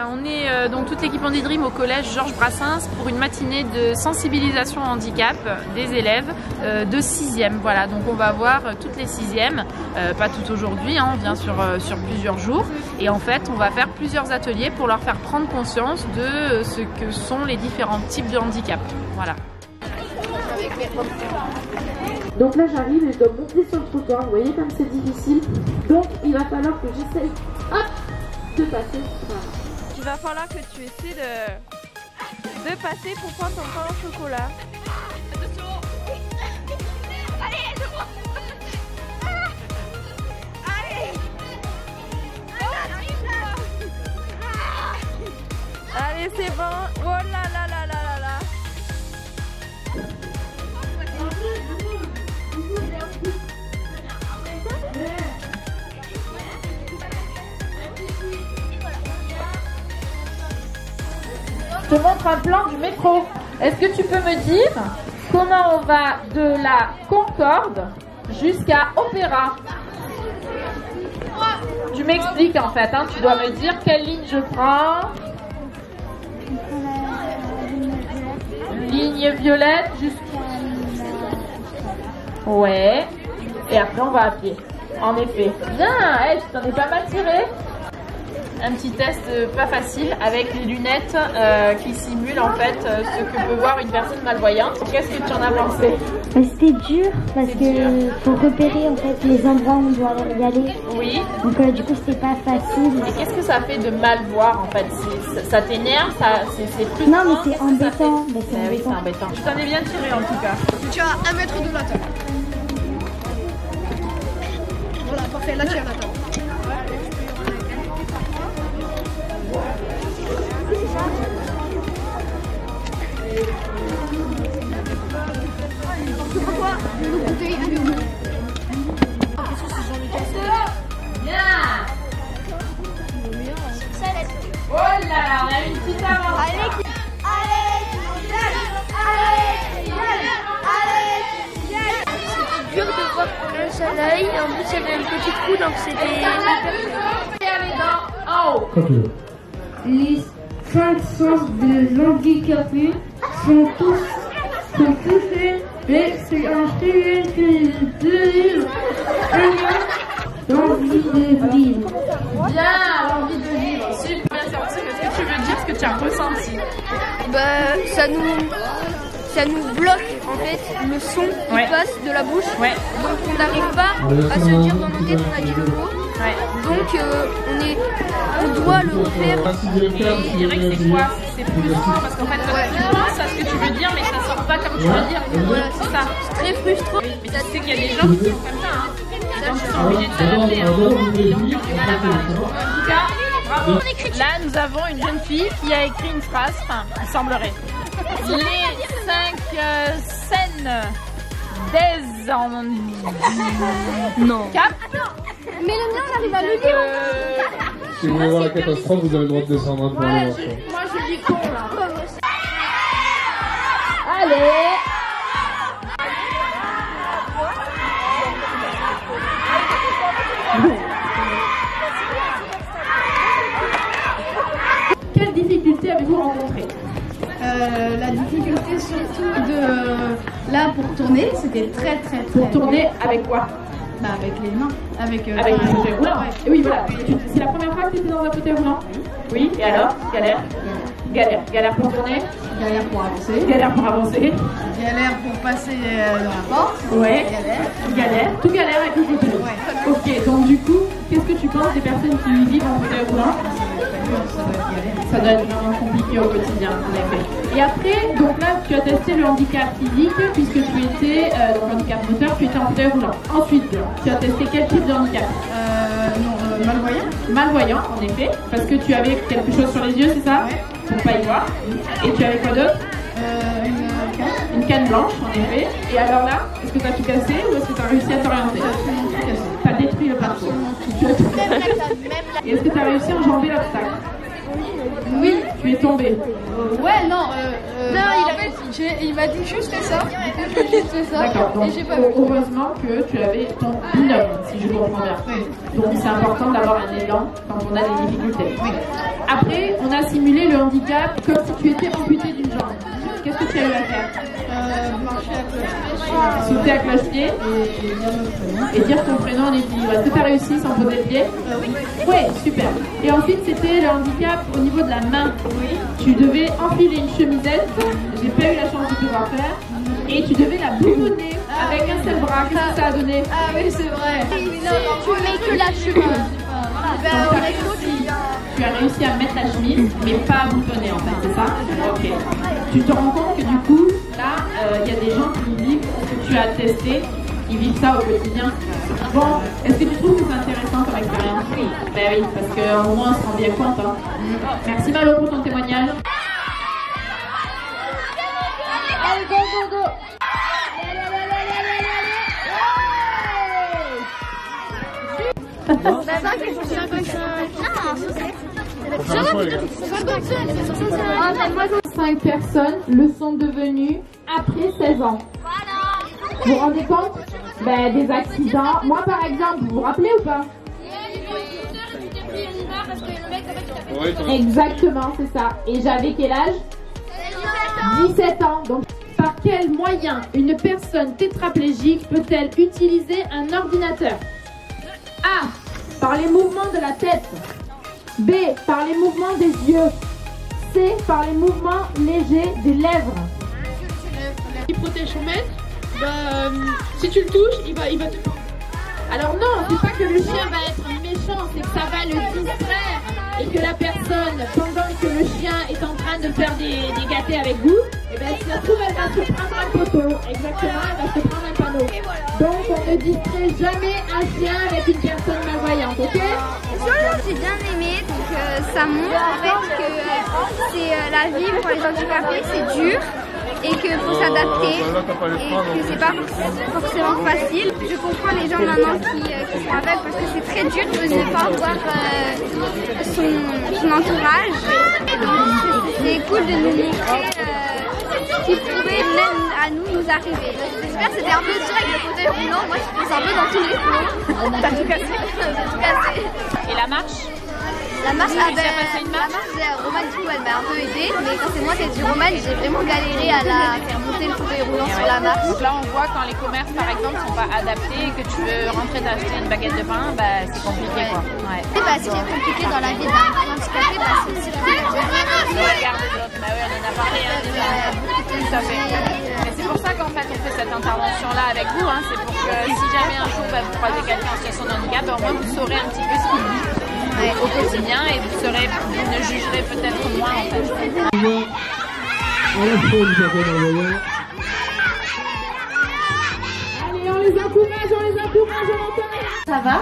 On est donc toute l'équipe Handydream au collège Georges Brassens pour une matinée de sensibilisation au handicap des élèves de 6e. Voilà, donc on va voir toutes les 6e, pas toutes aujourd'hui, hein, on vient sur plusieurs jours. Et en fait, on va faire plusieurs ateliers pour leur faire prendre conscience de ce que sont les différents types de handicap. Voilà. Donc là j'arrive et je dois monter sur le trottoir, vous voyez comme c'est difficile. Donc il va falloir que j'essaye de passer. Voilà. Il va falloir que tu essaies de passer pour prendre ton pain au chocolat. Allez, c'est bon. Oh là là là là là là. Je te montre un plan du métro. Est-ce que tu peux me dire comment on va de la Concorde jusqu'à Opéra? Tu m'expliques en fait, hein, tu dois me dire quelle ligne je prends. Ligne violette jusqu'à... Ouais. Et après on va à pied. En effet. Bien, hey, tu t'en es pas mal tiré. Un petit test pas facile avec les lunettes qui simulent en fait ce que peut voir une personne malvoyante. Qu'est-ce que tu en as pensé? C'était dur parce que faut repérer en fait les endroits où on doit y aller. Oui. Donc du coup c'était pas facile. Et qu'est-ce que ça fait de mal voir en fait? Ça t'énerve? C'est plus... Non mais c'est embêtant. Oui, c'est embêtant. Tu t'en es bien tiré en tout cas. Tu as 1 mètre de la table. Voilà, parfait, là tu as la table. Oh là là, on a une petite avance. C'était dur de voir qu'un seul œil. Et en plus, il y avait un petit trou, donc c'était... En haut. Les 5 sens de l'handicapé sont touchés et c'est un sujet qui délivre l'envie de vivre. Bien, l'envie de vivre. Super bien sorti. Qu'est-ce que tu veux dire, ce que tu as ressenti? Ça nous bloque en fait le son qui passe de la bouche. Ouais. Donc on n'arrive pas à se dire dans nos têtes on a dit le mot. Ouais. Donc on doit le refaire. Et je dirais que c'est quoi? C'est frustrant parce qu'en fait tu penses à ce que tu veux dire mais ça sort pas comme tu veux dire. Voilà, c'est ça. C'est très frustrant. Mais tu sais qu'il y a des gens qui sont comme ça. Hein. Qui sont obligés de s'adapter. Hein. Donc il y a du mal à parler. En tout cas, bravo. Là nous avons une jeune fille qui a écrit une phrase, enfin il semblerait. Les 5 scènes des handicap. Mais le mien on arrive à le dire. Si vous voulez voir la catastrophe, vous avez le droit de descendre pour aller voir ça. Moi je dis con là. Allez. Quelles difficultés avez-vous rencontrées? La difficulté surtout de là pour tourner, c'était très. Pour tourner avec quoi? Bah avec les mains, avec un fauteuil roulant. Ouais. Oui voilà. C'est la première fois que tu étais dans un fauteuil roulant? Oui. Et alors? Galère pour tourner? Galère pour avancer. Galère pour avancer. Galère pour passer dans la porte. Ouais. Galère. Tout galère avec le fauteuil. Ouais. Ok. Donc du coup, qu'est-ce que tu penses des personnes qui vivent en fauteuil roulant? Ça doit être vraiment compliqué au quotidien, en effet. Et après, donc là, tu as testé le handicap physique puisque tu étais, donc handicap moteur, tu étais en fauteuil roulant. Ensuite, tu as testé quel type de handicap? Malvoyant. Malvoyant, en effet, parce que tu avais quelque chose sur les yeux, c'est ça? Ouais. Pour pas y voir. Et tu avais quoi d'autre? Une canne blanche, en effet. Et alors là, est-ce que tu as tout cassé ou est-ce que tu as réussi à t'orienter? Tu as détruit le parcours. Et est-ce que tu as réussi à enjamber l'obstacle? Oui, tu es tombé. Ouais, non, il m'a dit juste ça. Juste ça. D'accord, donc Et j'ai pas heureusement que tu avais ton binôme, si je comprends bien. Donc c'est important d'avoir un élan quand on a des difficultés. Après, on a simulé le handicap comme si tu étais amputé d'une jambe. Qu'est-ce que tu as eu à faire? marcher à cloche-pied. Sauter à cloche-pied et dire ton prénom en équilibre. Est-ce que tu as réussi sans poser le pied? Oui. Oui, super. Et ensuite, c'était le handicap au niveau de la main. Oui. Tu devais enfiler une chemisette. J'ai pas eu la chance de pouvoir faire. Et tu devais la boulonner avec un seul bras. Qu'est-ce que ça a donné? Ah oui, c'est vrai. Tu mets que la chemise. Tu as réussi à mettre la chemise, mais pas à boutonner en fait, c'est ça? Ok. Tu te rends compte que du coup, là, il y a des gens qui vivent ce que tu as testé, ils vivent ça au quotidien. Bon, est-ce que tu trouves que c'est intéressant comme expérience? Oui. Ben oui, parce qu'au moins on se rend bien compte. Hein. Merci Malo pour ton témoignage. Allez, go, go, go! Cinq personnes le sont devenues après 16 ans. Vous vous rendez compte? Ben, des accidents. Moi par exemple, vous vous rappelez ou pas? Exactement, c'est ça. Et j'avais quel âge? 17 ans. Donc, par quel moyen une personne tétraplégique peut-elle utiliser un ordinateur? A. Par les mouvements de la tête. B. Par les mouvements des yeux. C. Par les mouvements légers des lèvres. Il protège son maître. Si tu le touches, il va te... Alors non, c'est pas que le chien va être méchant, c'est que ça va le distraire et que la personne, pendant que le chien est en train de faire des gâtés avec vous, et bien si ça se trouve, elle va se prendre un poteau. Exactement, elle va se prendre un panneau. Donc on ne distrait jamais un chien avec une personne malvoyante, ok? J'ai bien aimé, donc ça montre en fait que c'est la vie pour les handicapés, c'est dur. Et qu'il faut s'adapter et que c'est pas forcément facile. Je comprends les gens maintenant qui sont aveugles parce que c'est très dur de ne pas voir son entourage. Et donc c'est cool de nous montrer ce qui pourrait même à nous arriver. J'espère que c'était un peu dur avec le fauteuil roulant. Moi je pense un peu dans tous les flots. T'as tout cassé. Et la marche? La marche, Roman, du coup, elle m'a un peu aidée, mais quand c'est moi qui ai dit Roman, j'ai vraiment galéré à la faire monter le fauteuil roulant sur la marche. Donc là, on voit quand les commerces, par exemple, sont pas adaptés et que tu veux rentrer t'acheter une baguette de pain, bah, c'est compliqué, quoi. Ouais. Ce qui est compliqué dans la vie d'un handicapé, c'est aussi le regard des autres. Bah oui, on en a parlé, hein, déjà. Tout à fait. Mais c'est pour ça qu'en fait, on fait cette intervention-là avec vous. Hein. C'est pour que si jamais un jour bah, vous croisez quelqu'un en situation de handicap, au moins vous saurez un petit peu ce qu'il vit. Au quotidien et vous ne jugerez peut-être moins en fait. Allez, on les encourage, on Ça va?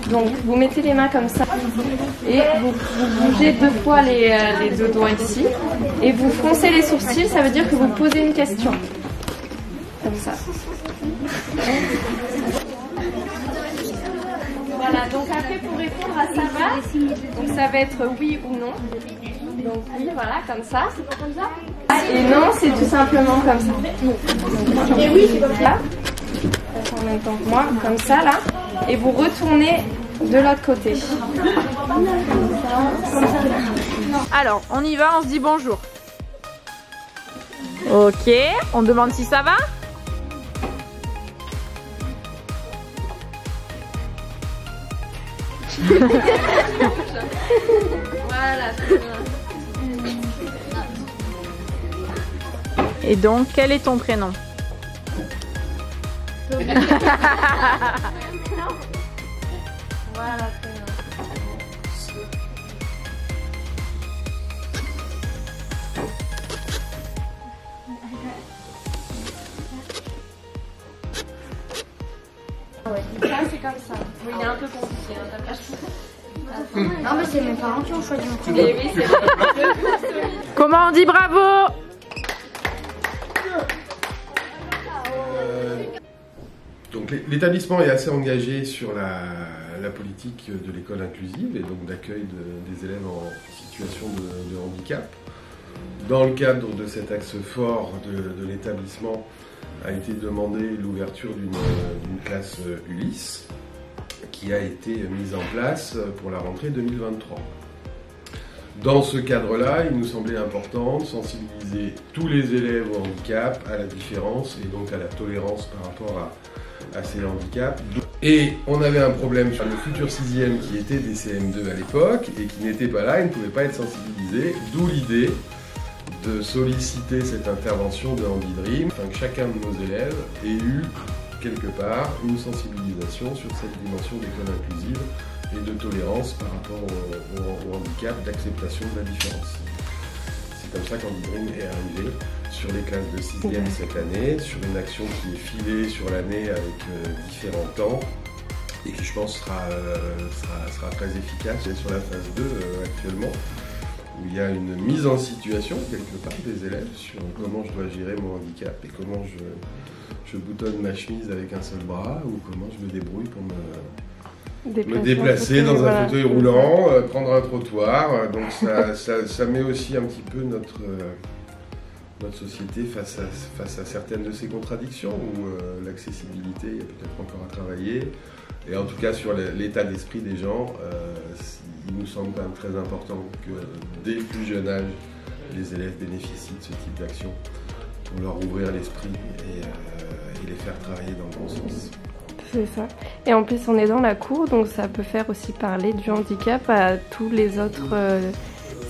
Donc vous mettez les mains comme ça et vous bougez 2 fois les 2 doigts ici et vous froncez les sourcils, ça veut dire que vous posez une question. Comme ça. Voilà, donc après pour répondre à ça va, donc ça va être oui ou non. Donc oui, voilà, comme ça. Et non, c'est tout simplement comme ça. Et oui, c'est comme ça. En même temps que moi, comme ça là. Et vous retournez de l'autre côté. Alors, on y va, on se dit bonjour. Ok, on demande si ça va. Voilà. Et donc, quel est ton prénom? Voilà. Ça c'est comme ça. Oui, il est un peu compliqué. Non, mais c'est mes parents qui ont choisi mon truc. Et oui, c'est vrai. Comment on dit bravo? Donc Donc l'établissement est assez engagé sur la politique de l'école inclusive et donc d'accueil des élèves en situation de handicap. Dans le cadre de cet axe fort de l'établissement a été demandé l'ouverture d'une classe Ulysse qui a été mise en place pour la rentrée 2023. Dans ce cadre-là, il nous semblait important de sensibiliser tous les élèves au handicap, à la différence et donc à la tolérance par rapport à ces handicaps. Et on avait un problème sur le futur 6e qui était des CM2 à l'époque et qui n'était pas là, ils ne pouvaient pas être sensibilisés, d'où l'idée de solliciter cette intervention de HandiDream, afin que chacun de nos élèves ait eu quelque part une sensibilisation sur cette dimension d'école inclusive et de tolérance par rapport au handicap, d'acceptation de la différence. C'est comme ça qu'HandiDream est arrivé sur les classes de 6e cette année, sur une action qui est filée sur l'année avec différents temps et qui je pense sera très efficace. Et sur la phase 2 actuellement, où il y a une mise en situation quelque part des élèves sur comment je dois gérer mon handicap et comment je boutonne ma chemise avec un seul bras ou comment je me débrouille pour me déplacer dans un fauteuil roulant, prendre un trottoir. Donc ça met aussi un petit peu notre société face à certaines de ces contradictions où l'accessibilité, il y a peut-être encore à travailler. Et en tout cas sur l'état d'esprit des gens, il nous semble quand même très important que dès le plus jeune âge, les élèves bénéficient de ce type d'action pour leur ouvrir l'esprit et les faire travailler dans le bon sens. C'est ça. Et en plus, on est dans la cour, donc ça peut faire aussi parler du handicap à tous les autres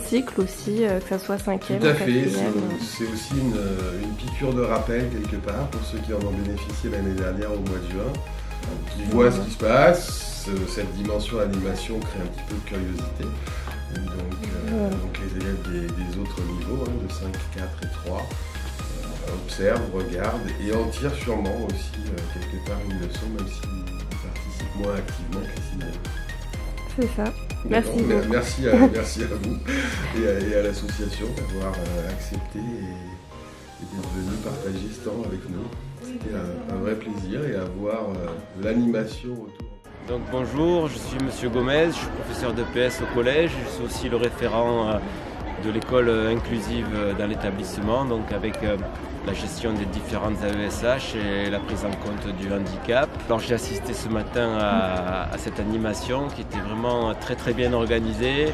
cycles aussi, que ce soit 5e Tout à ou 4e. fait, c'est aussi une piqûre de rappel quelque part pour ceux qui en ont bénéficié l'année dernière au mois de juin, qui voient ce qui se passe. Cette dimension animation crée un petit peu de curiosité. Donc les élèves des autres niveaux, de 5, 4 et 3, observent, regardent et en tirent sûrement aussi quelque part une leçon, même s'ils participent moins activement que les 6e. C'est ça. Merci. Merci à vous et à l'association d'avoir accepté et d'être venu partager ce temps avec nous. C'était un vrai plaisir et à voir l'animation autour. Donc bonjour, je suis Monsieur Gomez, je suis professeur de PS au collège, je suis aussi le référent de l'école inclusive dans l'établissement, donc avec la gestion des différentes AESH et la prise en compte du handicap. Alors j'ai assisté ce matin à cette animation qui était vraiment très bien organisée,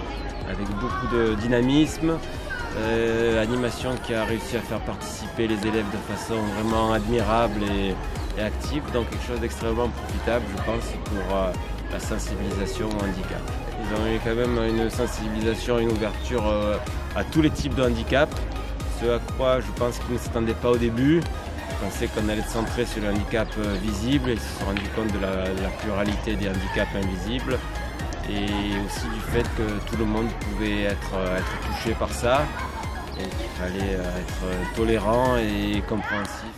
avec beaucoup de dynamisme. Animation qui a réussi à faire participer les élèves de façon vraiment admirable et active, donc quelque chose d'extrêmement profitable, je pense, pour la sensibilisation au handicap. Ils ont eu quand même une sensibilisation, une ouverture à tous les types de handicap, ce à quoi je pense qu'ils ne s'attendaient pas au début. Je pensais qu'on allait se centrer sur le handicap visible et ils se sont rendus compte de la pluralité des handicaps invisibles et aussi du fait que tout le monde pouvait être touché par ça et qu'il fallait être tolérant et compréhensif.